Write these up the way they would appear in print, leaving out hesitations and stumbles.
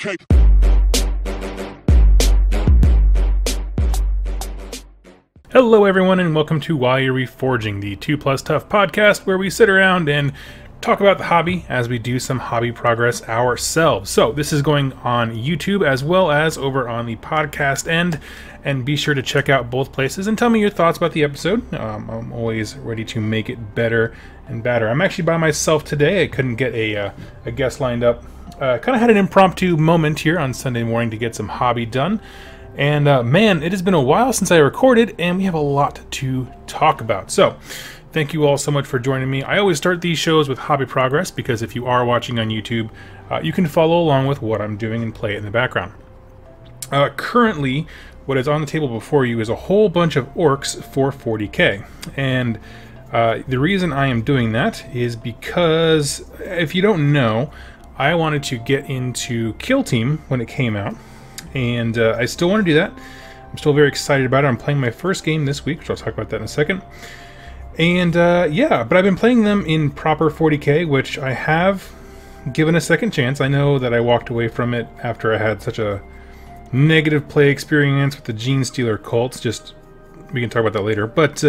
Okay. Hello everyone and welcome to WYR Reforging, the 2 Plus Tough podcast where we sit around and talk about the hobby as we do some hobby progress ourselves. So this is going on YouTube as well as over on the podcast end, and be sure to check out both places and tell me your thoughts about the episode. I'm always ready to make it better and better. I'm actually by myself today. I couldn't get a guest lined up. Kind of had an impromptu moment here on Sunday morning to get some hobby done. And man, it has been a while since I recorded, and we have a lot to talk about. So, thank you all so much for joining me. I always start these shows with hobby progress, because if you are watching on YouTube, you can follow along with what I'm doing and play it in the background. Currently, what is on the table before you is a whole bunch of Orks for 40k. And the reason I am doing that is because, if you don't know, I wanted to get into Kill Team when it came out. And I still want to do that. I'm still very excited about it. I'm playing my first game this week, which I'll talk about that in a second. And yeah, but I've been playing them in proper 40k, which I have given a second chance. I know that I walked away from it after I had such a negative play experience with the Gene Stealer cults. We can talk about that later. But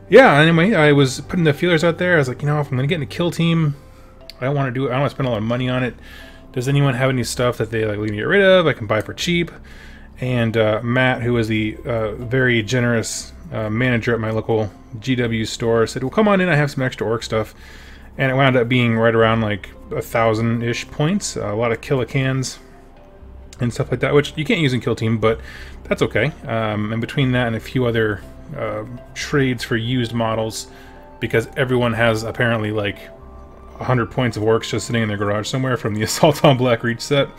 yeah, anyway, I was putting the feelers out there. I was like, you know, if I'm going to get into Kill Team, I don't want to do it. I don't want to spend a lot of money on it. Does anyone have any stuff that they like me to get rid of? I can buy for cheap. And Matt, who is the very generous manager at my local GW store, said, well, come on in, I have some extra Ork stuff. And it wound up being right around like 1,000-ish points. A lot of killicans and stuff like that, which you can't use in Kill Team, but that's okay. And between that and a few other trades for used models, because everyone has apparently like 100 points of Orks just sitting in their garage somewhere from the Assault on Black Reach set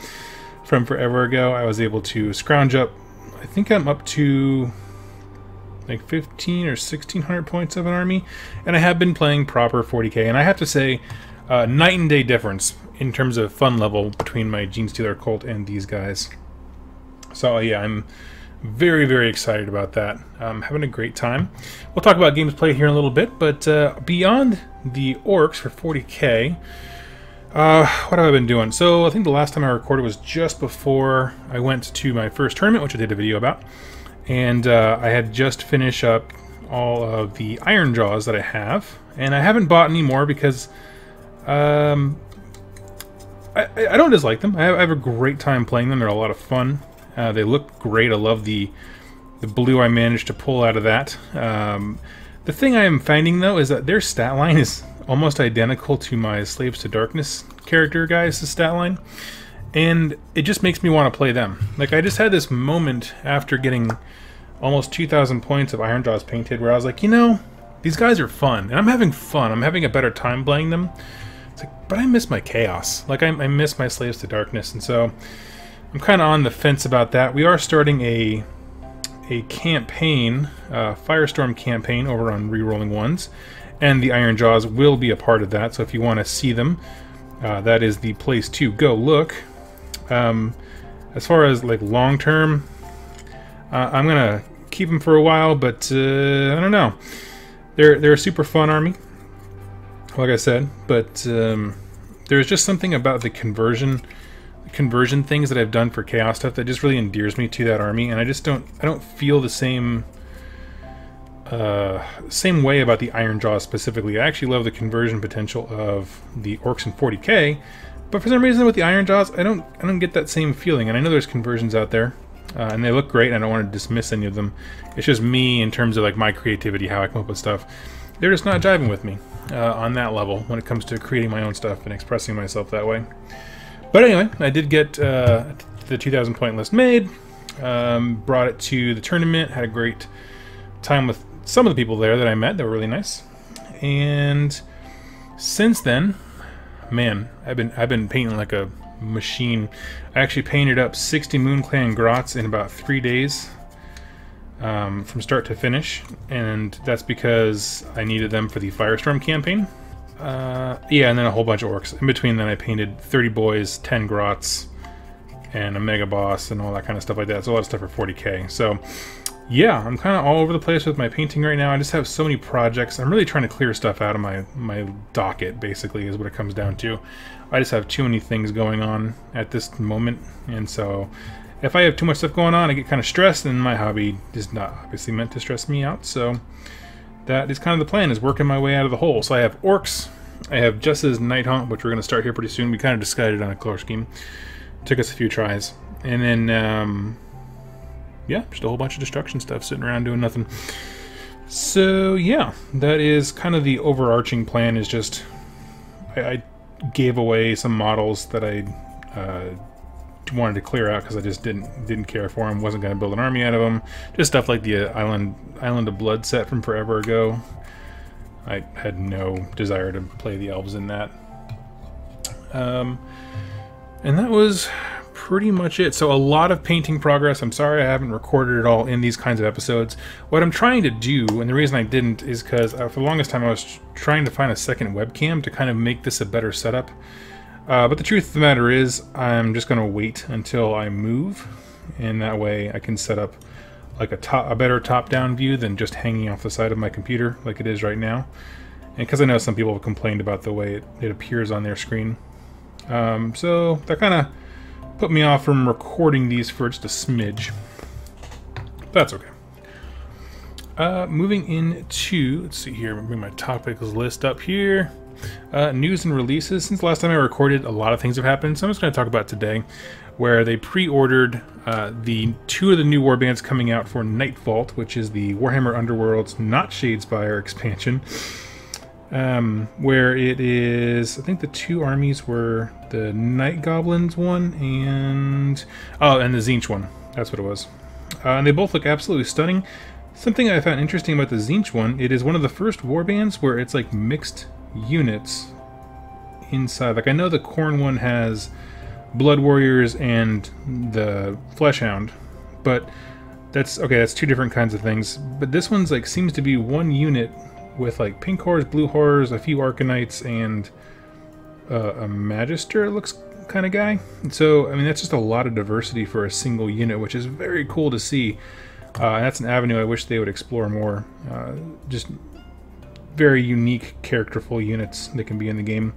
from forever ago, I was able to scrounge up, I think I'm up to like 15 or 1600 points of an army, and I have been playing proper 40k, and I have to say, night and day difference in terms of fun level between my Gene Stealer cult and these guys. So yeah, I'm very, very excited about that. I'm having a great time. We'll talk about games played here in a little bit, but beyond the Orks for 40k, what have I been doing? So I think the last time I recorded was just before I went to my first tournament, which I did a video about, and I had just finished up all of the Iron Jaws that I have, and I haven't bought any more because I don't dislike them. I have a great time playing them. They're a lot of fun. They look great. I love the blue I managed to pull out of that. The thing I am finding, though, is that their stat line is almost identical to my Slaves to Darkness character guys' stat line, and it just makes me want to play them. Like, I just had this moment after getting almost 2,000 points of Iron Jaws painted where I was like, you know, these guys are fun, and I'm having fun. I'm having a better time playing them. It's like, but I miss my Chaos. Like, I miss my Slaves to Darkness, and so I'm kind of on the fence about that. We are starting a campaign, Firestorm campaign over on Rerolling Ones, and the Iron Jaws will be a part of that, so if you want to see them, that is the place to go look. As far as like long term, I'm gonna keep them for a while, but I don't know. They're a super fun army, like I said, but there's just something about the conversion things that I've done for Chaos stuff that just really endears me to that army, and I don't feel the same way about the Iron Jaws specifically. I actually love the conversion potential of the Orks in 40k, but for some reason with the Iron Jaws, I don't get that same feeling. And I know there's conversions out there, and they look great, and I don't want to dismiss any of them. It's just me in terms of like my creativity, how I come up with stuff. They're just not jiving with me on that level when it comes to creating my own stuff and expressing myself that way. But anyway, I did get the 2,000 point list made, brought it to the tournament, had a great time with some of the people there that I met. They were really nice. And since then, man, I've been painting like a machine. I actually painted up 60 MoonClan Grots in about 3 days from start to finish, and that's because I needed them for the Firestorm campaign. Yeah, and then a whole bunch of Orks. In between then I painted 30 boys, 10 grots, and a mega boss, and all that kind of stuff like that. It's a lot of stuff for 40k. So, yeah, I'm kind of all over the place with my painting right now. I just have so many projects. I'm really trying to clear stuff out of my docket, basically, is what it comes down to. I just have too many things going on at this moment, and so if I have too much stuff going on, I get kind of stressed, and my hobby is not obviously meant to stress me out, so that is kind of the plan, is working my way out of the hole. So I have Orks, I have Jess's Night Hunt, which we're going to start here pretty soon. We kind of decided on a color scheme. Took us a few tries. And then, yeah, just a whole bunch of destruction stuff sitting around doing nothing. So, yeah, that is kind of the overarching plan, is just I gave away some models that I wanted to clear out because I just didn't care for them. Wasn't going to build an army out of them. Just stuff like the Island of Blood set from forever ago. I had no desire to play the elves in that. And that was pretty much it. So a lot of painting progress. I'm sorry I haven't recorded it all in these kinds of episodes. What I'm trying to do, and the reason I didn't, is because for the longest time I was trying to find a second webcam to kind of make this a better setup. But the truth of the matter is, I'm just going to wait until I move, and that way I can set up like a better top-down view than just hanging off the side of my computer like it is right now. And because I know some people have complained about the way it appears on their screen. So that kind of put me off from recording these for just a smidge. That's okay. Moving into, let's see here, bring my topics list up here. News and releases. Since the last time I recorded, a lot of things have happened, so I'm just going to talk about today, where they pre-ordered the 2 of the new warbands coming out for Night Vault, which is the Warhammer Underworld's Not Shadespire expansion, where it is, I think the 2 armies were the Night Goblins one and the Tzeentch one. That's what it was. And they both look absolutely stunning. Something I found interesting about the Tzeentch one, it is one of the first warbands where it's like mixed units inside. Like, I know the Khorne one has Blood Warriors and the Fleshhound, but that's okay, that's 2 different kinds of things. But this one's like seems to be 1 unit with like pink horrors, blue horrors, a few Arcanites, and a Magister, it looks, kind of guy. So I mean, that's just a lot of diversity for a single unit, which is very cool to see. And that's an avenue I wish they would explore more. Just very unique, characterful units that can be in the game.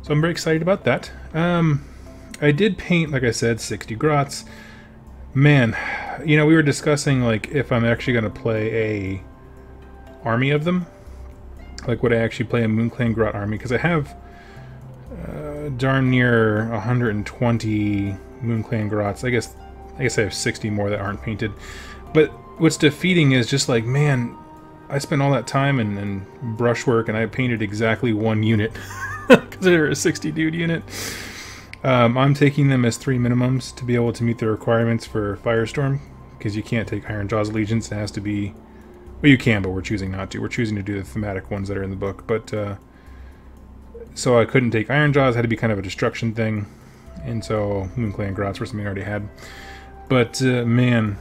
So I'm very excited about that. I did paint, like I said, 60 grots. Man, you know, we were discussing like if I'm actually going to play a army of them. Like, would I actually play a Moonclan Grot army? Because I have darn near 120 Moonclan Grots. I guess I have 60 more that aren't painted. But what's defeating is just like, man, I spent all that time and brushwork, and I painted exactly 1 unit because they're a 60 dude unit. I'm taking them as 3 minimums to be able to meet the requirements for Firestorm, because you can't take Ironjaw's Allegiance. It has to be, well, you can, but we're choosing not to. We're choosing to do the thematic ones that are in the book. But so I couldn't take Ironjaws. It had to be kind of a destruction thing, and so Moonclan Grots were something I already had. But man,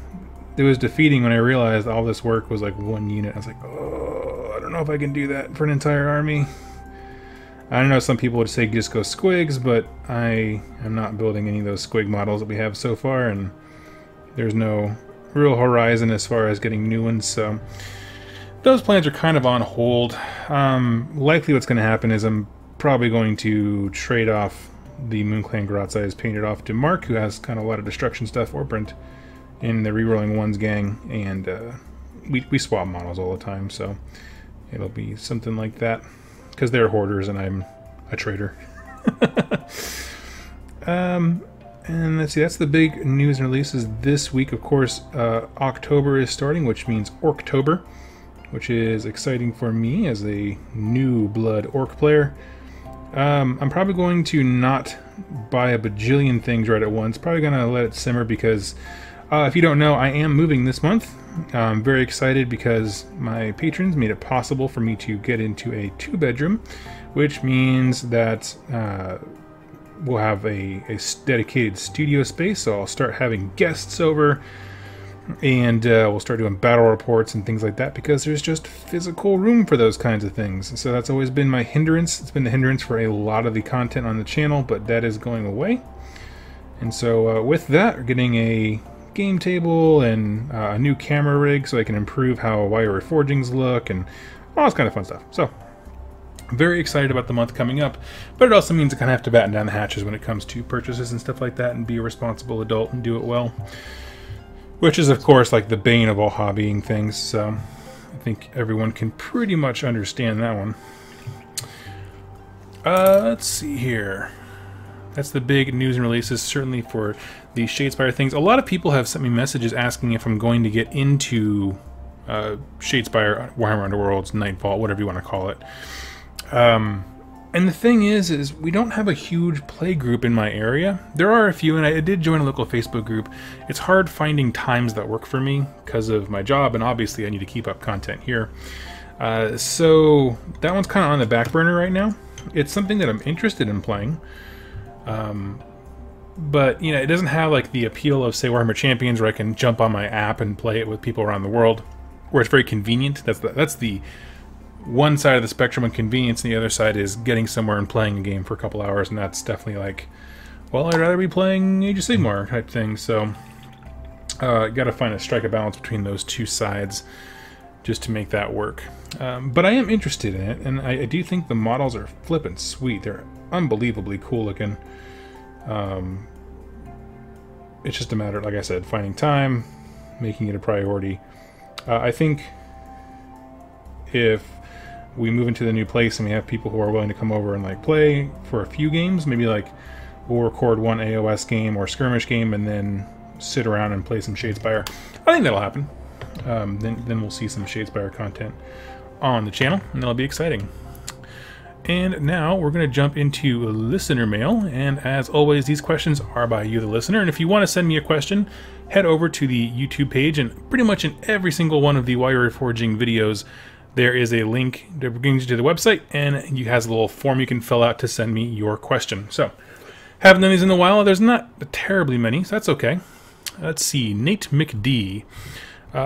it was defeating when I realized all this work was like 1 unit. I was like, oh, I don't know if I can do that for an entire army. I don't know, some people would say just go squigs, but I am not building any of those squig models that we have so far, and there's no real horizon as far as getting new ones, so those plans are kind of on hold. Likely what's going to happen is I'm probably going to trade off the Moonclan Grots I just painted off to Mark, who has kind of a lot of destruction stuff, or Brent in the Rerolling Ones gang, and we swap models all the time, so it'll be something like that, because they're hoarders and I'm a trader. And let's see, that's the big news and releases this week. Of course, October is starting, which means Orktober, which is exciting for me as a new blood orc player. I'm probably going to not buy a bajillion things right at once. Probably going to let it simmer because if you don't know, I am moving this month. I'm very excited because my patrons made it possible for me to get into a 2-bedroom, which means that we'll have a dedicated studio space, so I'll start having guests over, and we'll start doing battle reports and things like that, because there's just physical room for those kinds of things. So that's always been my hindrance. It's been the hindrance for a lot of the content on the channel, but that is going away. And so with that, we're getting a game table and a new camera rig so I can improve how WYR forgings look and all this kind of fun stuff. So, very excited about the month coming up, but it also means I kind of have to batten down the hatches when it comes to purchases and stuff like that and be a responsible adult and do it well. Which is, of course, like the bane of all hobbying things, so I think everyone can pretty much understand that one. Let's see here. That's the big news and releases, certainly for the Shadespire things. A lot of people have sent me messages asking if I'm going to get into Shadespire, Warhammer Underworlds, Nightfall, whatever you want to call it. And the thing is we don't have a huge play group in my area. There are a few, and I did join a local Facebook group. It's hard finding times that work for me because of my job, and obviously I need to keep up content here. So that one's kind of on the back burner right now. It's something that I'm interested in playing. But, you know, it doesn't have like the appeal of, say, Warhammer Champions, where I can jump on my app and play it with people around the world, where it's very convenient. That's the one side of the spectrum on convenience, and the other side is getting somewhere and playing a game for a couple hours, and that's definitely like, well, I'd rather be playing Age of Sigmar type thing. So got to find strike a balance between those two sides just to make that work. But I am interested in it, and I do think the models are flippin' sweet. They're unbelievably cool looking. It's just a matter, like I said, finding time, making it a priority. I think if we move into the new place and we have people who are willing to come over and like play for a few games, maybe like we'll record one AOS game or skirmish game and then sit around and play some Shadespire. I think that'll happen. Then we'll see some Shadespire content on the channel, and that'll be exciting. And now we're going to jump into listener mail, and as always, these questions are by you, the listener. And if you want to send me a question, head over to the YouTube page, and pretty much in every single one of the WYR Forging videos, there is a link that brings you to the website, and it has a little form you can fill out to send me your question. So, haven't done these in a while. There's not terribly many, so that's okay. Let's see, Nate McD.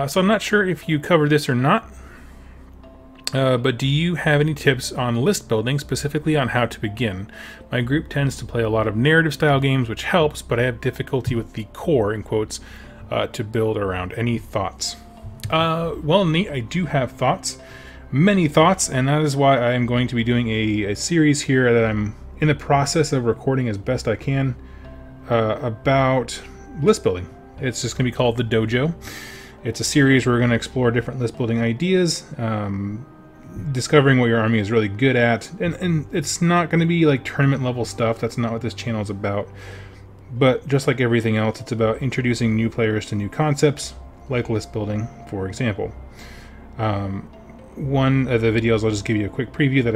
So I'm not sure if you covered this or not, but do you have any tips on list building, specifically on how to begin? My group tends to play a lot of narrative style games, which helps, but I have difficulty with the core, in quotes, to build around. Any thoughts? Well, Nate, I do have thoughts. Many thoughts, and that is why I am going to be doing a series here that I'm in the process of recording as best I can about list building. It's just going to be called The Dojo. It's a series where we're going to explore different list building ideas, discovering what your army is really good at, and it's not going to be like tournament level stuff. That's not what this channel is about. But just like everything else, it's about introducing new players to new concepts, like list building, for example. One of the videos, I'll just give you a quick preview that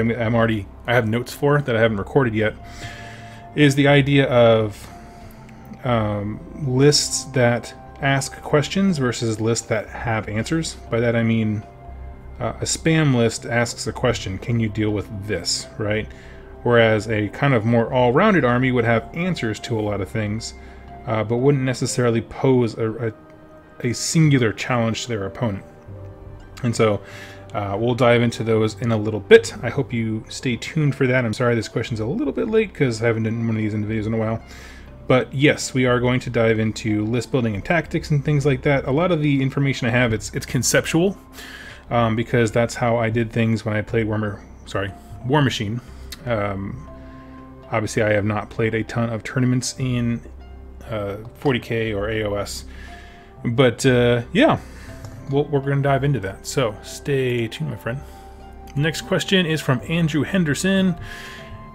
I have notes for that I haven't recorded yet, is the idea of lists that ask questions versus lists that have answers. By that I mean a spam list asks a question, can you deal with this, right? Whereas a kind of more all-rounded army would have answers to a lot of things, but wouldn't necessarily pose a singular challenge to their opponent. And so we'll dive into those in a little bit. I hope you stay tuned for that. I'm sorry this question's a little bit late because I haven't done one of these in videos in a while. But yes, we are going to dive into list building and tactics and things like that. A lot of the information I have, it's conceptual, because that's how I did things when I played War Machine. Obviously, I have not played a ton of tournaments in 40K or AOS. But yeah, we're going to dive into that. So stay tuned, my friend. Next question is from Andrew Henderson.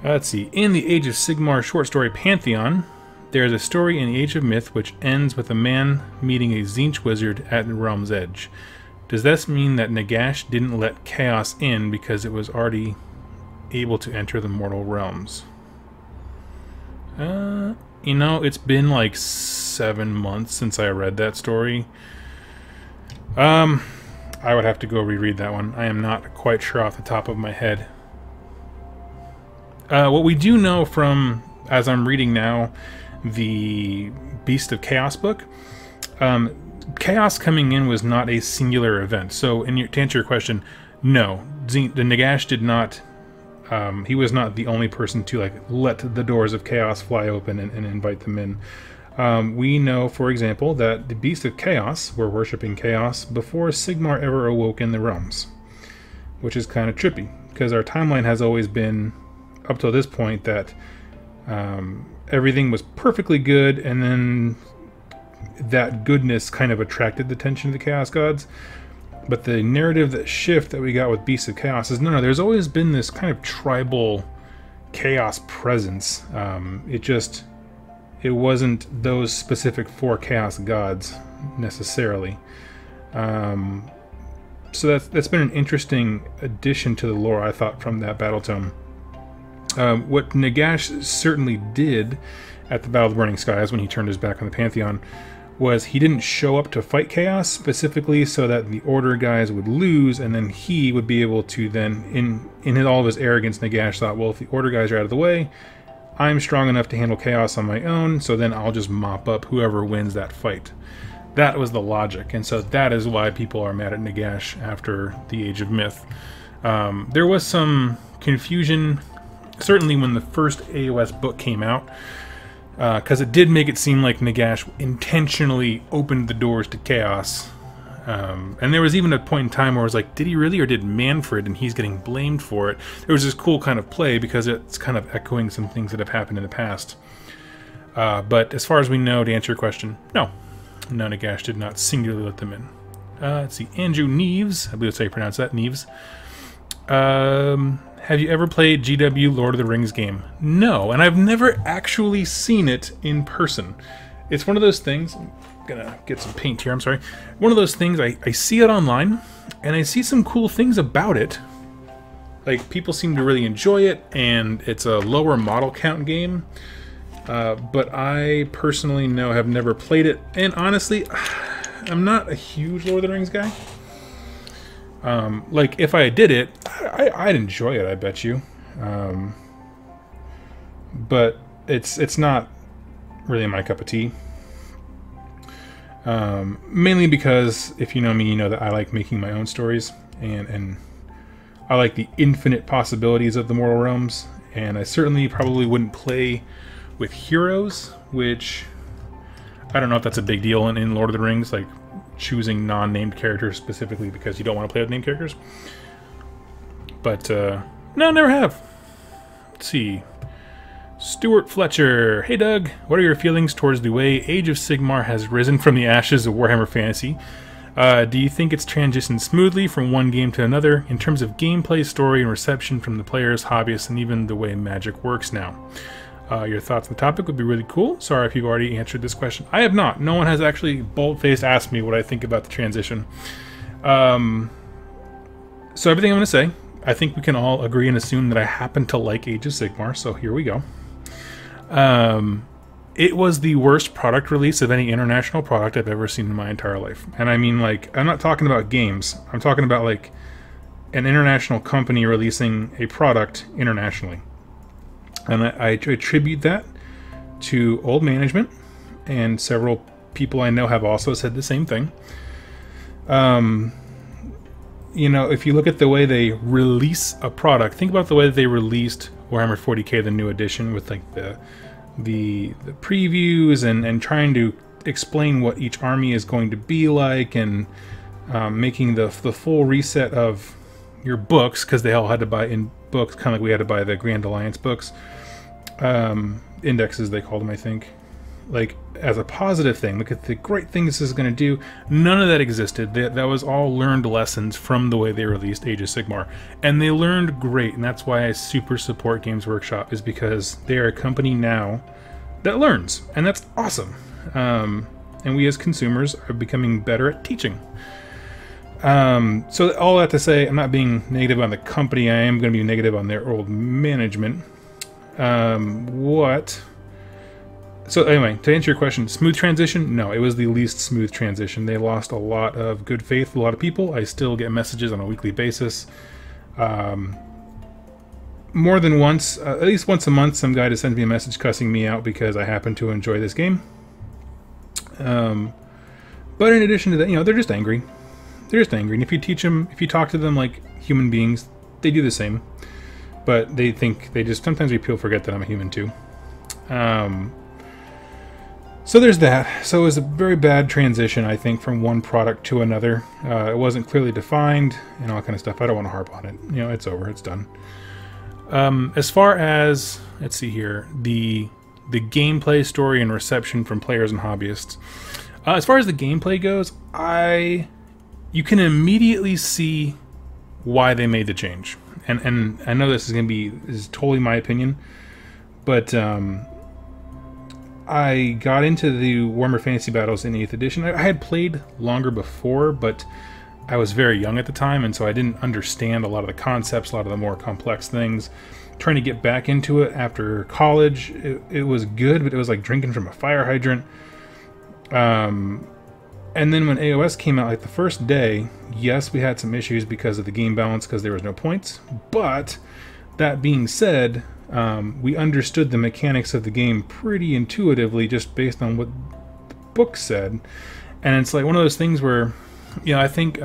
Let's see. In the Age of Sigmar short story Pantheon, there is a story in the Age of Myth which ends with a man meeting a Tzeentch wizard at the Realm's Edge. Does this mean that Nagash didn't let Chaos in because it was already able to enter the mortal realms? You know, it's been like 7 months since I read that story. I would have to go reread that one. I am not quite sure off the top of my head. What we do know from, as I'm reading now, the Beast of Chaos book, Chaos coming in was not a singular event. So, to answer your question, no, the Nagash did not. He was not the only person to like let the doors of Chaos fly open and invite them in. We know, for example, that the Beasts of Chaos were worshipping Chaos before Sigmar ever awoke in the realms, which is kind of trippy, because our timeline has always been, up till this point, that everything was perfectly good, and then that goodness kind of attracted the attention of the Chaos Gods. But the narrative that we got with Beasts of Chaos is, no, there's always been this kind of tribal chaos presence. It wasn't those specific 4 Chaos Gods necessarily. So that's been an interesting addition to the lore, I thought, from that battle tome. What Nagash certainly did at the Battle of the Burning Skies when he turned his back on the Pantheon was he didn't show up to fight Chaos specifically so that the Order guys would lose, and then he would be able to then, in all of his arrogance, Nagash thought, well, if the Order guys are out of the way, I'm strong enough to handle Chaos on my own, so then I'll just mop up whoever wins that fight. That was the logic, and so that is why people are mad at Nagash after the Age of Myth. There was some confusion, certainly when the first AOS book came out, because it did make it seem like Nagash intentionally opened the doors to Chaos. And there was even a point in time where it was like, did he really, or did Manfred, and he's getting blamed for it? There was this cool kind of play because it's kind of echoing some things that have happened in the past. But as far as we know, to answer your question, no, Nagash did not singularly let them in. Let's see, Andrew Neves, I believe that's how you pronounce that, Neves. Have you ever played GW Lord of the Rings game? No, and I've never actually seen it in person. It's one of those things, I'm gonna get some paint here, I'm sorry. One of those things, I see it online, and I see some cool things about it. Like, people seem to really enjoy it, and it's a lower model count game. But I personally have never played it, and honestly, I'm not a huge Lord of the Rings guy. Like, if I did it, I'd enjoy it, I bet you. But it's not really my cup of tea. Mainly because, if you know me, you know that I like making my own stories, and I like the infinite possibilities of the Mortal Realms, and I certainly probably wouldn't play with heroes, which I don't know if that's a big deal in Lord of the Rings, like choosing non-named characters specifically because you don't want to play with named characters. But, no, never have. Let's see. Stuart Fletcher. Hey, Doug. What are your feelings towards the way Age of Sigmar has risen from the ashes of Warhammer Fantasy? Do you think it's transitioned smoothly from one game to another in terms of gameplay, story, and reception from the players, hobbyists, and even the way Magic works now? Your thoughts on the topic would be really cool. Sorry if you've already answered this question. I have not. No one has actually bold-faced asked me what I think about the transition. So everything I'm going to say, I think we can all agree and assume that I happen to like Age of Sigmar, so here we go. It was the worst product release of any international product I've ever seen in my entire life. And I mean, like, I'm not talking about games. I'm talking about, like, an international company releasing a product internationally. And I attribute that to old management, and several people I know have also said the same thing. You know, if you look at the way they release a product, think about the way that they released Warhammer 40k, the new edition, with like the previews and trying to explain what each army is going to be like, and making the full reset of your books, because they all had to buy in books, kind of like we had to buy the Grand Alliance books. Indexes, they called them, I think. Like, as a positive thing, look at the great things this is going to do. None of that existed. That was all learned lessons from the way they released Age of Sigmar. And they learned great, and that's why I super support Games Workshop, is because they are a company now that learns, and that's awesome. And we as consumers are becoming better at teaching. So all that to say, I'm not being negative on the company. I am going to be negative on their old management. So anyway, to answer your question, smooth transition? No, it was the least smooth transition. They lost a lot of good faith, a lot of people. I still get messages on a weekly basis. More than once, at least once a month, some guy just sends me a message cussing me out because I happen to enjoy this game. But in addition to that, you know, they're just angry. They're just angry. And if you teach them, if you talk to them like human beings, they do the same. But they think, sometimes people forget that I'm a human too. So there's that. So it was a very bad transition, I think, from one product to another. It wasn't clearly defined and all kind of stuff. I don't want to harp on it. You know, it's over. It's done. As far as, let's see here, the gameplay, story, and reception from players and hobbyists. As far as the gameplay goes, you can immediately see why they made the change. And I know this is totally my opinion, but I got into the Warhammer Fantasy Battles in 8th edition. I had played longer before, but I was very young at the time, and so I didn't understand a lot of the concepts, a lot of the more complex things. Trying to get back into it after college, it was good, but it was like drinking from a fire hydrant. And then when AOS came out, like the first day, yes, we had some issues because of the game balance, because there was no points. But that being said, we understood the mechanics of the game pretty intuitively, just based on what the book said. And it's like one of those things where, you know, I think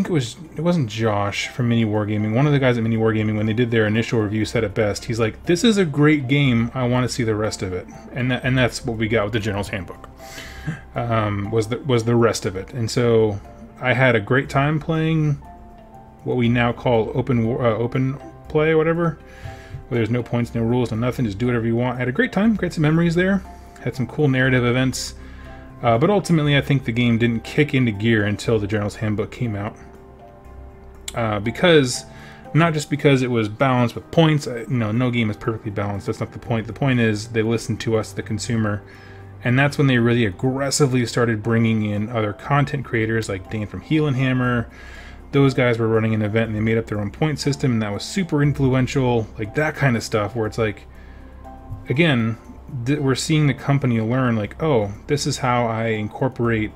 it wasn't Josh from Mini Wargaming. One of the guys at Mini Wargaming, when they did their initial review, said it best. He's like, "This is a great game. I want to see the rest of it." And that's what we got with the General's Handbook. Was the rest of it. And so I had a great time playing what we now call open play or whatever, where there's no points, no rules, no nothing, just do whatever you want. I had a great time, some memories there, had some cool narrative events, but ultimately I think the game didn't kick into gear until the General's Handbook came out. Not just because it was balanced with points. No game is perfectly balanced. That's not the point. The point is they listened to us, the consumer, and that's when they really aggressively started bringing in other content creators like Dan from Heel and Hammer. Those guys were running an event and they made up their own point system, and that was super influential, like that kind of stuff where it's like, again, we're seeing the company learn, like, oh, this is how I incorporate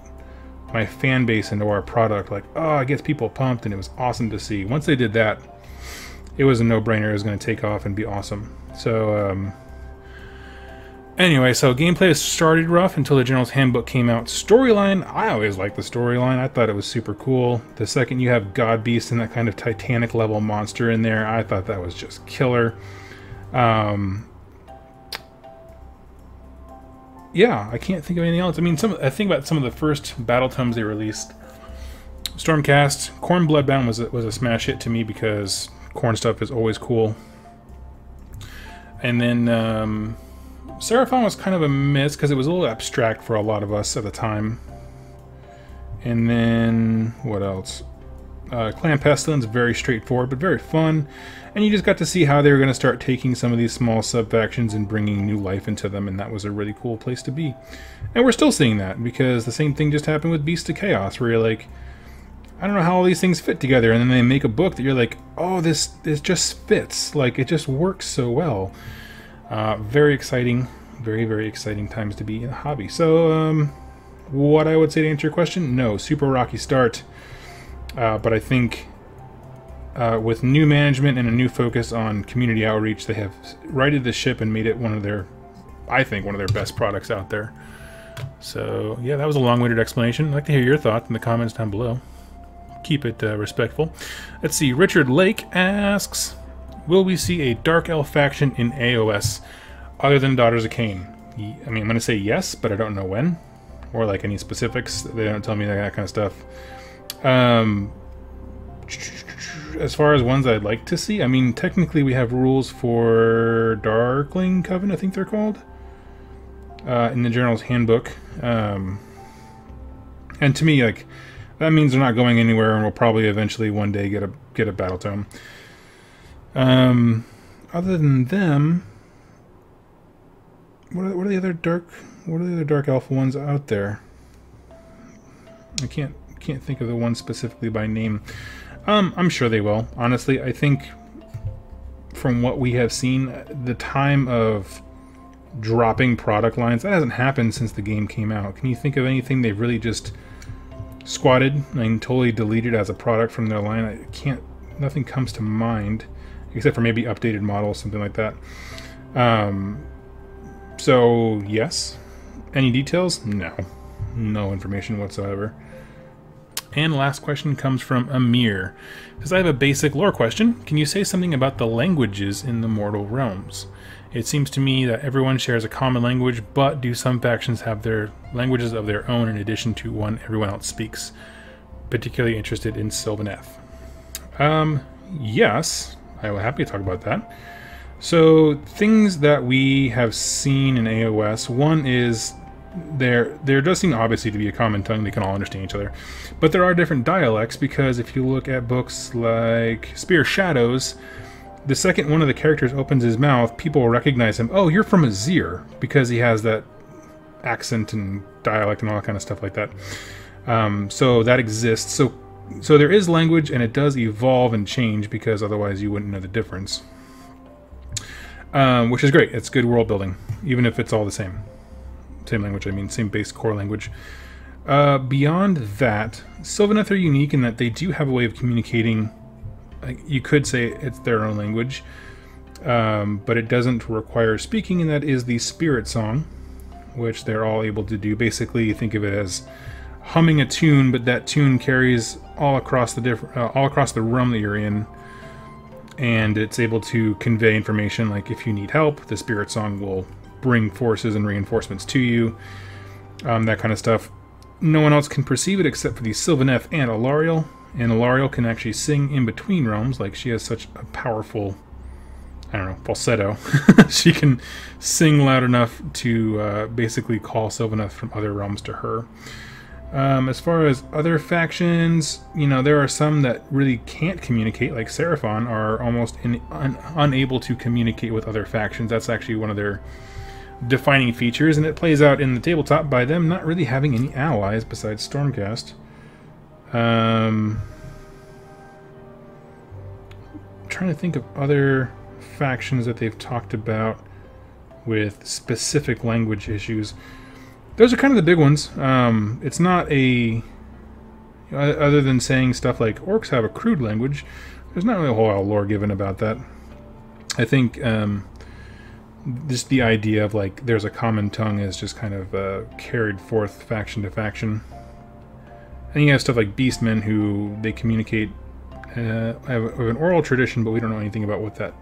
my fan base into our product. Like, oh, it gets people pumped, and it was awesome to see. Once they did that, it was a no-brainer. It was going to take off and be awesome. So, anyway, so gameplay started rough until the General's Handbook came out. Storyline, I always liked the storyline. I thought it was super cool. The second you have God Beast and that kind of Titanic level monster in there, I thought that was just killer. Yeah, I can't think of anything else. I mean, I think about some of the first battle tomes they released. Stormcast, Khorne Bloodbound was a smash hit to me because Khorne stuff is always cool. And then Seraphon was kind of a miss because it was a little abstract for a lot of us at the time. And then what else? Clan Pestilence, very straightforward but very fun. And you just got to see how they were going to start taking some of these small sub-factions and bringing new life into them, and that was a really cool place to be. And we're still seeing that, because the same thing just happened with Beast of Chaos, where you're like, I don't know how all these things fit together, and then they make a book that you're like, oh, this just fits. Like, it just works so well. Very exciting. Very, very exciting times to be in the hobby. So, what I would say to answer your question, no, super rocky start. But I think with new management and a new focus on community outreach, they have righted the ship and made it one of their best products out there. So yeah, that was a long-winded explanation. I'd like to hear your thoughts in the comments down below. Keep it respectful. Let's see, Richard Lake asks, will we see a Dark Elf faction in AOS other than Daughters of Cain? I mean, I'm going to say yes, but I don't know when. Or like any specifics. They don't tell me that kind of stuff. As far as ones I'd like to see, I mean, technically we have rules for Darkling Coven, I think they're called, in the General's Handbook. And to me, like, that means they're not going anywhere, and we'll probably eventually one day get a battle tome. Other than them, what are the other dark elf ones out there? I can't think of the one specifically by name. I'm sure they will. Honestly, I think from what we have seen, the time of dropping product lines, that hasn't happened since the game came out. Can you think of anything they've really just squatted and totally deleted as a product from their line? I can't. Nothing comes to mind, except for maybe updated models, something like that. So yes. Any details? No. No information whatsoever. And last question comes from Amir. Says, I have a basic lore question. Can you say something about the languages in the mortal realms? It seems to me that everyone shares a common language, but do some factions have their languages of their own in addition to one everyone else speaks? Particularly interested in Sylvaneth. Yes, I will happy to talk about that. So things that we have seen in AOS, one is there does seem obviously to be a common tongue, they can all understand each other, but there are different dialects, because if you look at books like Spear Shadows, the second one of the characters opens his mouth, people will recognize him. Oh, you're from Azir, because he has that accent and dialect and all that kind of stuff like that. So that exists. So there is language, and it does evolve and change, because otherwise you wouldn't know the difference. Which is great. It's good world building, even if it's all the same. Same language, I mean, same base core language. Beyond that, Sylvaneth are unique in that they do have a way of communicating. You could say it's their own language, but it doesn't require speaking, and that is the Spirit Song, which they're all able to do. Basically, think of it as humming a tune, but that tune carries all across the realm that you're in, and it's able to convey information. Like if you need help, the Spirit Song will bring forces and reinforcements to you, that kind of stuff. No one else can perceive it except for the Sylvaneth and Alariel, and Alariel can actually sing in between realms. Like, she has such a powerful, I don't know, falsetto. She can sing loud enough to basically call Sylvaneth from other realms to her. As far as other factions, you know, there are some that really can't communicate, like Seraphon are almost unable to communicate with other factions. That's actually one of their defining features, and it plays out in the tabletop by them not really having any allies besides Stormcast. Trying to think of other factions that they've talked about with specific language issues. Those are kind of the big ones. It's not a... Other than saying stuff like Orks have a crude language, there's not really a whole lot of lore given about that. I think just the idea of, like, there's a common tongue is just kind of carried forth faction to faction. And you have stuff like Beastmen, who they communicate have an oral tradition, but we don't know anything about what that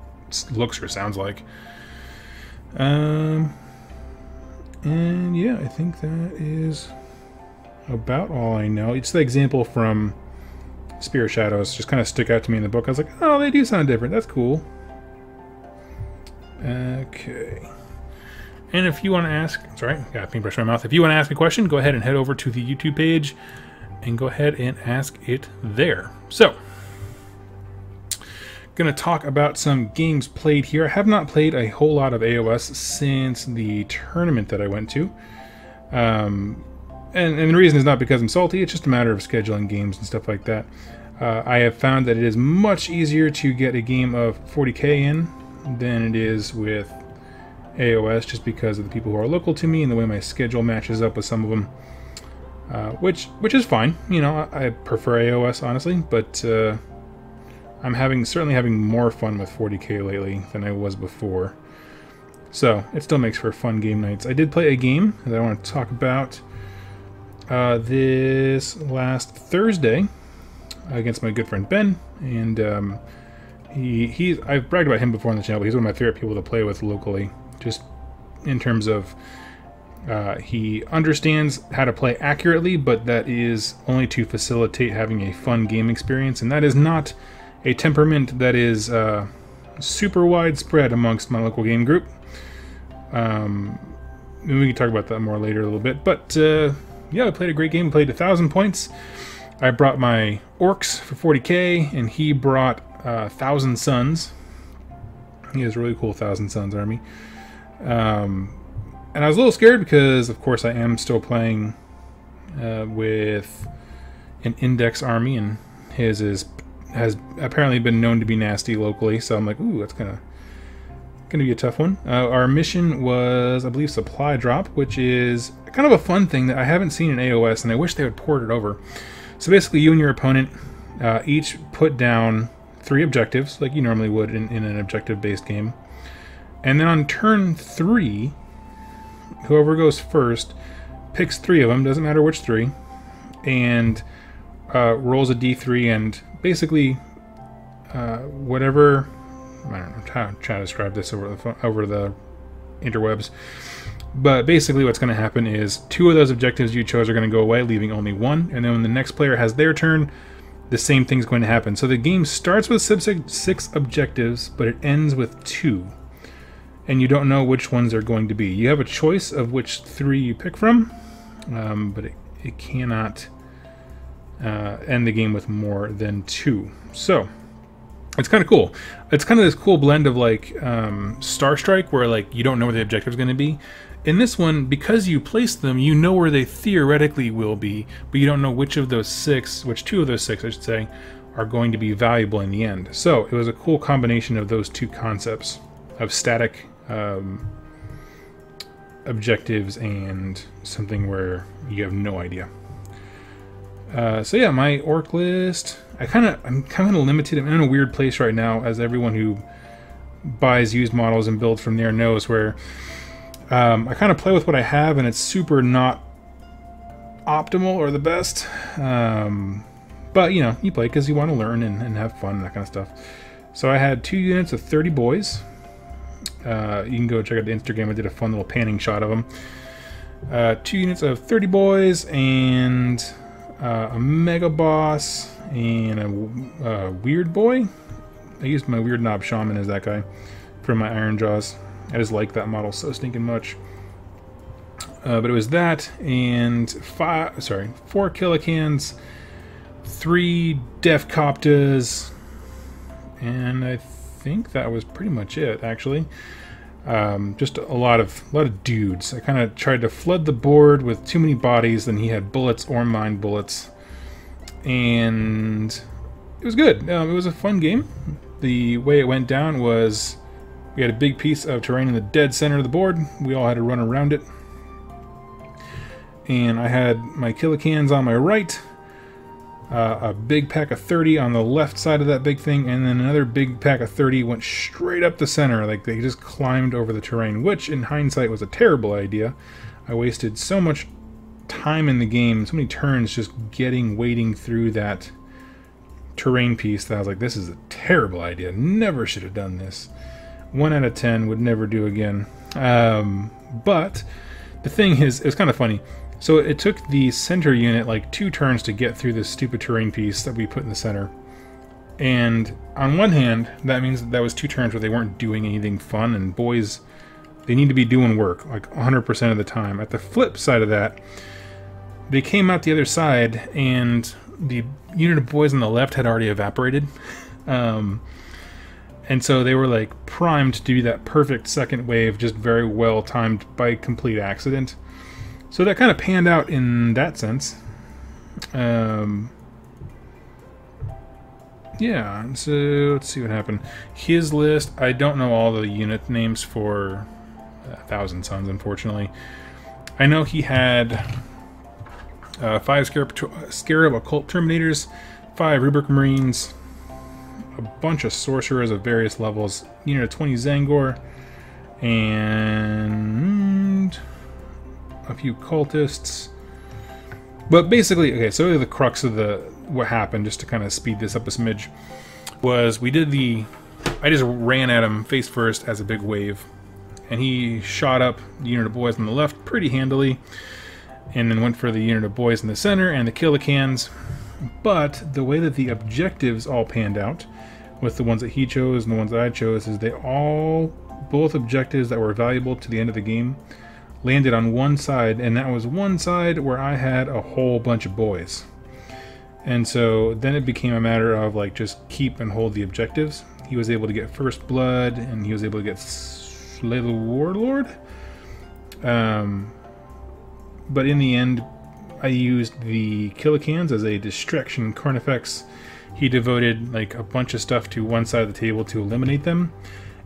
looks or sounds like. And yeah, I think that is about all I know. It's the example from Spear Shadows just kind of stuck out to me in the book. I was like, oh, they do sound different. That's cool. Okay. And if you want to ask, sorry, got a paintbrush in my mouth. If you want to ask a question, go ahead and head over to the YouTube page and go ahead and ask it there. So, going to talk about some games played here. I have not played a whole lot of AOS since the tournament that I went to. And the reason is not because I'm salty, it's just a matter of scheduling games and stuff like that. I have found that it is much easier to get a game of 40k in than it is with AOS, just because of the people who are local to me and the way my schedule matches up with some of them. Which is fine. You know, I prefer AOS, honestly, but I'm certainly having more fun with 40k lately than I was before. So, it still makes for fun game nights. I did play a game that I want to talk about this last Thursday against my good friend Ben, and I've bragged about him before on the channel, but he's one of my favorite people to play with locally, just in terms of he understands how to play accurately, but that is only to facilitate having a fun game experience, and that is not a temperament that is super widespread amongst my local game group. Maybe we can talk about that more later a little bit, but yeah, I played a great game. Played 1,000 points. I brought my Orks for 40k, and he brought 1,000 Suns. He has a really cool 1,000 Suns army. And I was a little scared because, of course, I am still playing with an Index army, and his has apparently been known to be nasty locally. So I'm like, ooh, that's gonna be a tough one. Our mission was, I believe, supply drop, which is kind of a fun thing that I haven't seen in AOS, and I wish they would port it over. So basically, you and your opponent each put down 3 objectives, like you normally would in an objective-based game. And then on turn 3, whoever goes first picks 3 of them, doesn't matter which 3, and rolls a d3 and basically whatever, I don't know how to describe this over the interwebs, but basically what's going to happen is 2 of those objectives you chose are going to go away, leaving only 1, and then when the next player has their turn, the same thing's going to happen. So the game starts with 6 objectives, but it ends with 2, and you don't know which ones they're going to be. You have a choice of which 3 you pick from, but it cannot end the game with more than 2. So it's kind of cool. It's kind of this cool blend of like Star Strike, where like you don't know where the objective is going to be. In this one, because you placed them, you know where they theoretically will be, but you don't know which 2 of those 6, I should say, are going to be valuable in the end. So it was a cool combination of those 2 concepts of static objectives and something where you have no idea. So yeah, my orc list, I'm kind of limited. I'm in a weird place right now, as everyone who buys used models and builds from there knows, where I kind of play with what I have, and it's super not optimal or the best. But, you know, you play because you want to learn and have fun and that kind of stuff. So I had 2 units of 30 boys. You can go check out the Instagram. I did a fun little panning shot of them. 2 units of 30 boys and a mega boss and a weird boy. I used my weird knob shaman as that guy for my iron jaws. I just like that model so stinking much. But it was that and 4 Killicans, 3 Defcoptas, and I think that was pretty much it, actually. Just a lot of dudes. I kind of tried to flood the board with too many bodies, then he had bullets or mine bullets, and it was good. It was a fun game. The way it went down was we had a big piece of terrain in the dead center of the board. We all had to run around it, and I had my Killicans on my right, a big pack of 30 on the left side of that big thing, and then another big pack of 30 went straight up the center. Like, they just climbed over the terrain, which in hindsight was a terrible idea. I wasted so much time in the game, so many turns just wading through that terrain piece, that I was like, this is a terrible idea. Never should have done this. 1 out of 10 would never do again. But the thing is, it was kind of funny. So it took the center unit like 2 turns to get through this stupid terrain piece that we put in the center. And on one hand, that means that was 2 turns where they weren't doing anything fun, and boys, they need to be doing work like 100% of the time. At the flip side of that, they came out the other side, and the unit of boys on the left had already evaporated. And so they were like primed to do that perfect second wave, just very well timed by complete accident. So that kind of panned out in that sense. Yeah, so let's see what happened. His list, I don't know all the unit names for Thousand Sons, unfortunately. I know he had 5 Scarab Occult Terminators, 5 Rubric Marines, a bunch of sorcerers of various levels, unit of 20 Zangor, and a few cultists. But basically, okay, so the crux of what happened, just to kind of speed this up a smidge, was I just ran at him face first as a big wave, and he shot up the unit of boys on the left pretty handily, and then went for the unit of boys in the center and the Killicans. But the way that the objectives all panned out, with the ones that he chose and the ones that I chose, is both objectives that were valuable to the end of the game landed on one side, and that was one side where I had a whole bunch of boys. And so then it became a matter of like just keep and hold the objectives. He was able to get First Blood, and he was able to get Slay the Warlord. But in the end, I used the Killicans as a distraction Carnifex. He devoted like a bunch of stuff to one side of the table to eliminate them,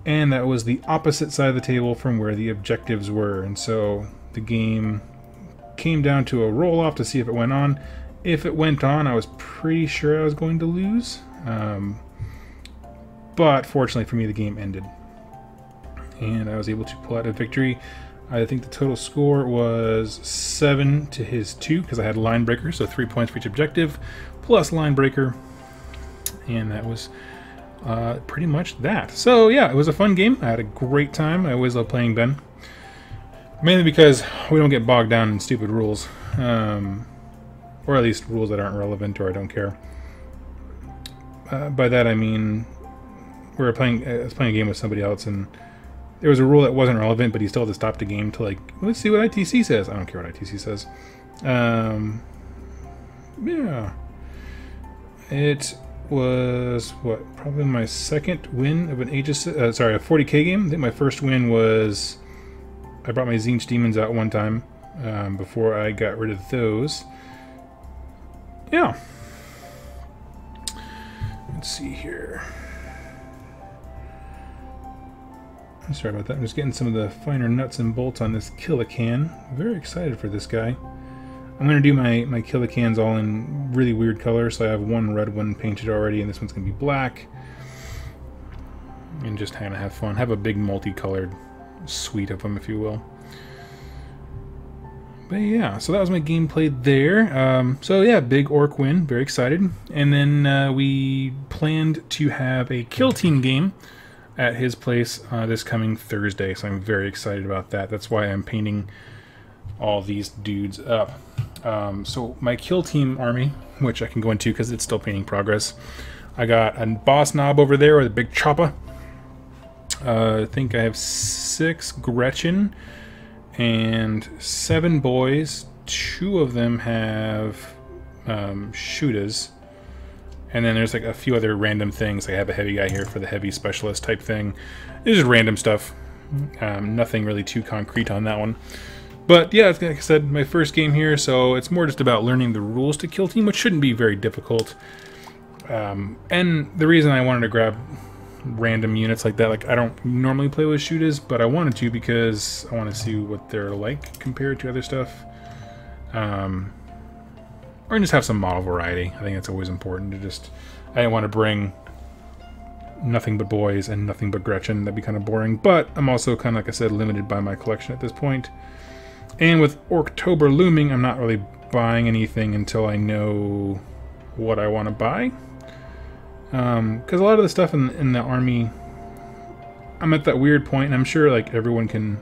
and that was the opposite side of the table from where the objectives were. And so the game came down to a roll-off to see if it went on. If it went on, I was pretty sure I was going to lose. But fortunately for me, the game ended, and I was able to pull out a victory. I think the total score was 7 to his 2, because I had line breakers, so 3 points for each objective, plus line breaker, and that was pretty much that. So yeah, it was a fun game. I had a great time. I always love playing Ben, mainly because we don't get bogged down in stupid rules, or at least rules that aren't relevant or I don't care. By that I mean I was playing a game with somebody else, and there was a rule that wasn't relevant, but he still had to stop the game to, like, let's see what ITC says. I don't care what ITC says. Yeah. It was, what, probably my second win of an a 40k game. I think my first win was, I brought my Tzeentch Demons out one time, before I got rid of those. Yeah. Let's see here. Sorry about that. I'm just getting some of the finer nuts and bolts on this Killacan. Very excited for this guy. I'm going to do my Killacans all in really weird colors. So I have one red one painted already, and this one's going to be black. And just kind of have fun. Have a big multicolored suite of them, if you will. But yeah, so that was my gameplay there. So yeah, big orc win. Very excited. And then we planned to have a kill team game at his place this coming Thursday, so I'm very excited about that. That's why I'm painting all these dudes up. So my kill team army, which I can go into because it's still painting progress. I got a boss knob over there with a big chopper. I think I have 6 Gretchen and 7 boys. 2 of them have shooters. And then there's like a few other random things. I have a heavy guy here for the heavy specialist type thing. It's just random stuff. Nothing really too concrete on that one. But yeah, like I said, my first game here, so it's more just about learning the rules to kill team, which shouldn't be very difficult. And the reason I wanted to grab random units like that, like I don't normally play with shooters, but I wanted to because I want to see what they're like compared to other stuff. Or just have some model variety. I think that's always important to just... I didn't want to bring nothing but boys and nothing but Gretchen. That'd be kind of boring. But I'm also kind of, like I said, limited by my collection at this point. And with Orktober looming, I'm not really buying anything until I know what I want to buy. Because a lot of the stuff in the army... I'm at that weird point, and I'm sure like everyone can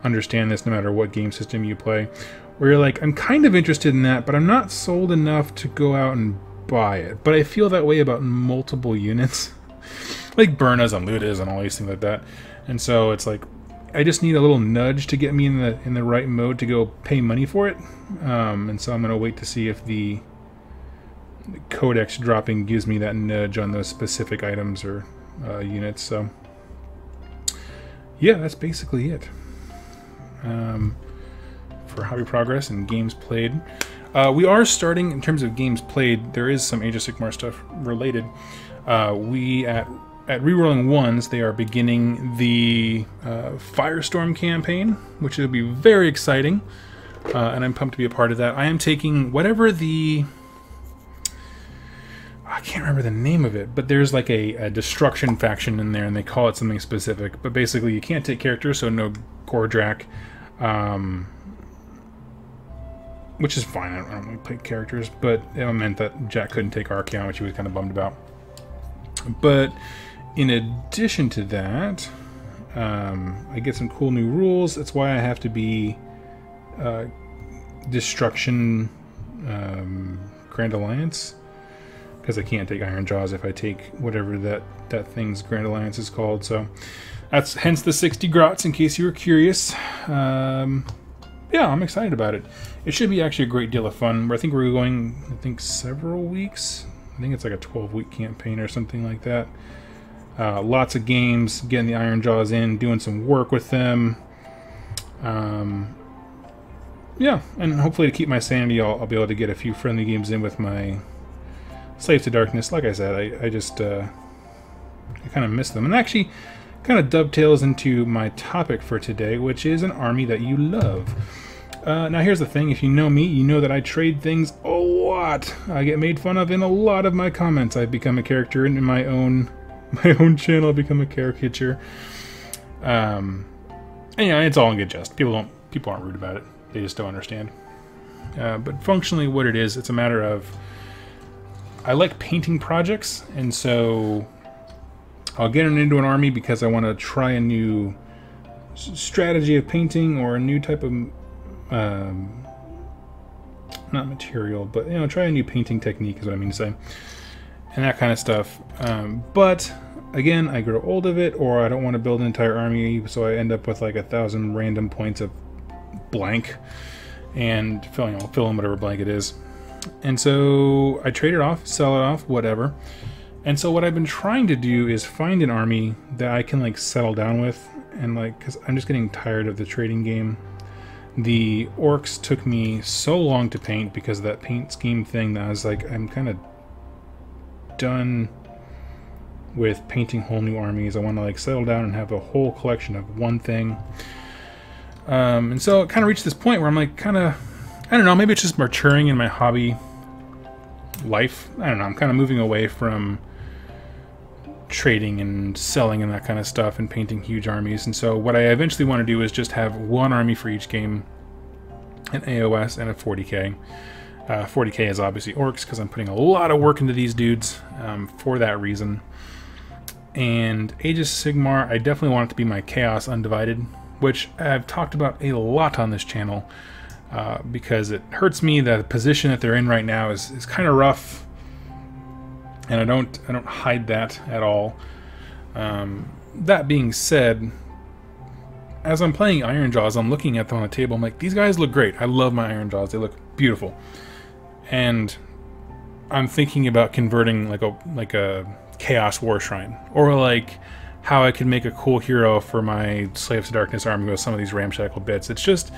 understand this no matter what game system you play, where you're like, I'm kind of interested in that, but I'm not sold enough to go out and buy it. But I feel that way about multiple units, like Burnas and Ludas and all these things like that. And so it's like, I just need a little nudge to get me in the right mode to go pay money for it. And so I'm going to wait to see if the codex dropping gives me that nudge on those specific items or units. So yeah, that's basically it. For hobby progress and games played. We are starting, in terms of games played, there is some Age of Sigmar stuff related. We, at Rerolling Ones, they are beginning the Firestorm campaign, which will be very exciting, and I'm pumped to be a part of that. I am taking whatever the... I can't remember the name of it, but there's like a destruction faction in there, and they call it something specific. But basically, you can't take characters, so no Gordrak. Which is fine, I don't really play characters, but it meant that Jack couldn't take Archeon, which he was kind of bummed about. But in addition to that, I get some cool new rules. That's why I have to be Destruction Grand Alliance, because I can't take Iron Jaws if I take whatever that thing's Grand Alliance is called. So that's hence the 60 grots, in case you were curious. Yeah, I'm excited about it. It should be actually a great deal of fun. I think we're going, several weeks. I think it's like a 12-week campaign or something like that. Lots of games, getting the Iron Jaws in, doing some work with them. Yeah, and hopefully to keep my sanity, I'll be able to get a few friendly games in with my Slave to Darkness. Like I said, I just I kind of miss them. And actually kind of dovetails into my topic for today, which is an army that you love. Now here's the thing, if you know me, you know that I trade things a lot. I get made fun of in a lot of my comments. I've become a character in my own channel. I've become a caricature. And yeah, it's all in good jest. People aren't rude about it. They just don't understand. But functionally what it is, it's a matter of I like painting projects, and so I'll get into an army because I want to try a new strategy of painting or a new type of not material, but you know, try a new painting technique is what I mean to say, and that kind of stuff. But again, I grow old of it, or I don't want to build an entire army, so I end up with like 1,000 random points of blank and fill in whatever blank it is. And so I trade it off, sell it off, whatever. And so what I've been trying to do is find an army that I can like settle down with, and like, because I'm just getting tired of the trading game. The Orks took me so long to paint because of that paint scheme thing that I was like, I'm kind of done with painting whole new armies. I want to like settle down and have a whole collection of one thing. And so it kind of reached this point where I'm like, I don't know, maybe it's just maturing in my hobby life. I don't know, I'm kind of moving away from trading and selling and that kind of stuff and painting huge armies. And so what I eventually want to do is just have one army for each game, an AOS and a 40k. 40k is obviously Orks because I'm putting a lot of work into these dudes for that reason. And Aegis Sigmar, I definitely want it to be my Chaos Undivided, which I've talked about a lot on this channel because it hurts me that the position that they're in right now is kind of rough. And I don't hide that at all. That being said, as I'm playing Iron Jaws, I'm looking at them on the table. I'm like, these guys look great. I love my Iron Jaws. They look beautiful. And I'm thinking about converting like a Chaos War Shrine, or like how I could make a cool hero for my Slaves to Darkness army with some of these ramshackle bits. It's just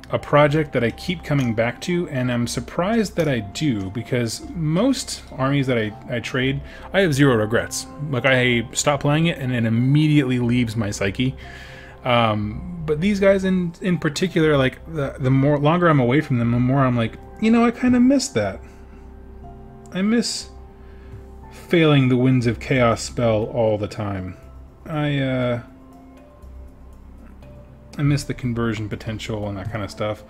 a project that I keep coming back to, and I'm surprised that I do, because most armies that I trade, I have zero regrets. Like, I stop playing it and it immediately leaves my psyche. But these guys in particular, like, the more longer I'm away from them, the more I'm like, you know, I kind of miss that. I miss failing the Winds of Chaos spell all the time. I miss the conversion potential and that kind of stuff.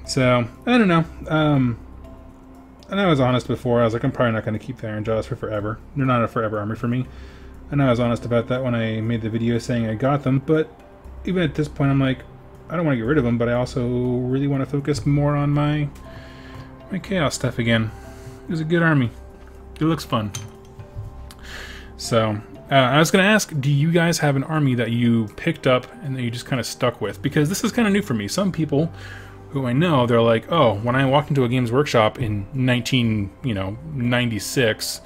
So, I don't know. And I was honest before. I was like, I'm probably not going to keep the Iron Jaws for forever. They're not a forever army for me. And I was honest about that when I made the video saying I got them. But even at this point, I'm like, I don't want to get rid of them, but I also really want to focus more on my Chaos stuff again. It was a good army. It looks fun. So, I was going to ask, do you guys have an army that you picked up and that you just kind of stuck with? Because this is kind of new for me. Some people who I know, they're like, oh, when I walked into a Games Workshop in 1996,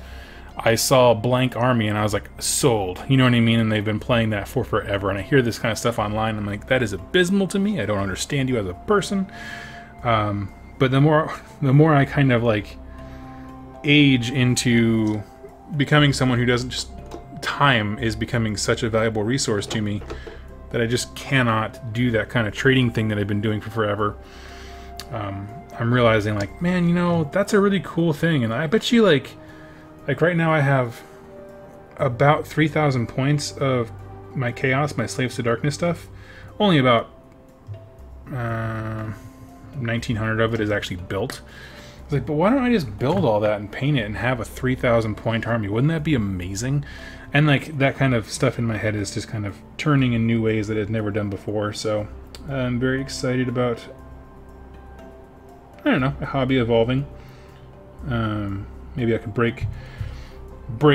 I saw a blank army and I was like, sold. You know what I mean? And they've been playing that for forever. And I hear this kind of stuff online. I'm like, that is abysmal to me. I don't understand you as a person. But the more I kind of like age into becoming someone who doesn't just... Time is becoming such a valuable resource to me that I just cannot do that kind of trading thing that I've been doing for forever. I'm realizing, like, man, you know, that's a really cool thing. And I bet you, like right now I have about 3,000 points of my Chaos, my Slaves to Darkness stuff. Only about 1,900 of it is actually built. I was like, but why don't I just build all that and paint it and have a 3,000 point army? Wouldn't that be amazing? And like that kind of stuff in my head is just kind of turning in new ways that I've never done before. So I'm very excited about, I don't know, a hobby evolving. Maybe I could break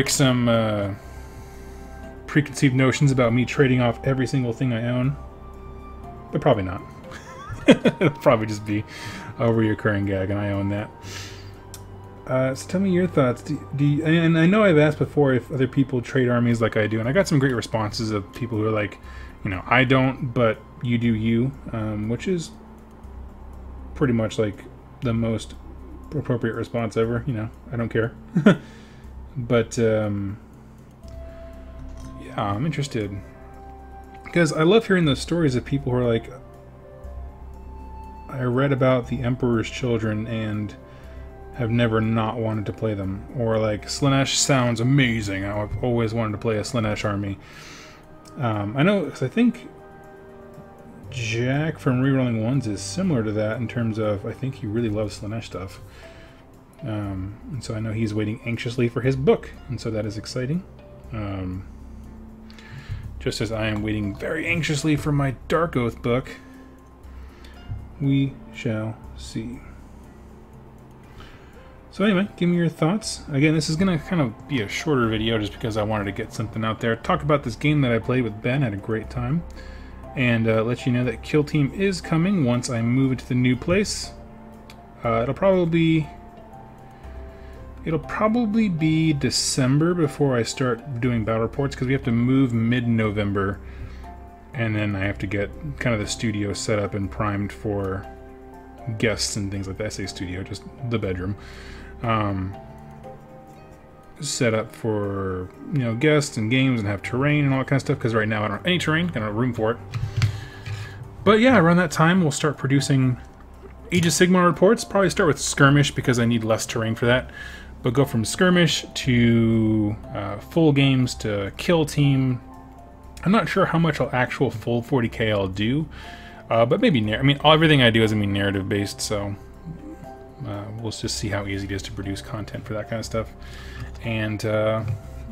some preconceived notions about me trading off every single thing I own. But probably not. It'll probably just be a reoccurring gag, and I own that. So tell me your thoughts. Do you, and I know I've asked before if other people trade armies like I do, and I got some great responses of people who are like, you know, I don't, but you do you, which is pretty much like the most appropriate response ever. You know, I don't care. But yeah, I'm interested because I love hearing those stories of people who are like, I read about the Emperor's Children and have never not wanted to play them. Or like, Slaanesh sounds amazing. I've always wanted to play a Slaanesh army. I know, because I think Jack from Rerolling Ones is similar to that in terms of, I think he really loves Slaanesh stuff. And so I know he's waiting anxiously for his book, and so that is exciting. Just as I am waiting very anxiously for my Dark Oath book. We shall see. So anyway, give me your thoughts. Again, this is going to kind of be a shorter video just because I wanted to get something out there. Talk about this game that I played with Ben, had a great time. And let you know that Kill Team is coming once I move it to the new place. It'll probably be December before I start doing battle reports, because we have to move mid-November, and then I have to get kind of the studio set up and primed for guests and things like that. I say studio, just the bedroom. Set up for, you know, guests and games and have terrain and all that kind of stuff, because right now I don't have any terrain, I don't have room for it. But yeah, around that time we'll start producing Age of Sigmar reports. Probably start with Skirmish because I need less terrain for that. But go from Skirmish to full games to Kill Team. I'm not sure how much actual full 40k I'll do, but maybe I mean, everything I do is narrative based, so we'll just see how easy it is to produce content for that kind of stuff. And I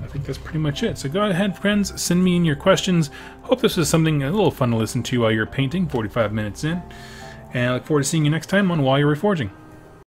think that's pretty much it. So go ahead, friends, send me in your questions. Hope this was something a little fun to listen to while you're painting. 45 minutes in, and I look forward to seeing you next time on While You're Reforging.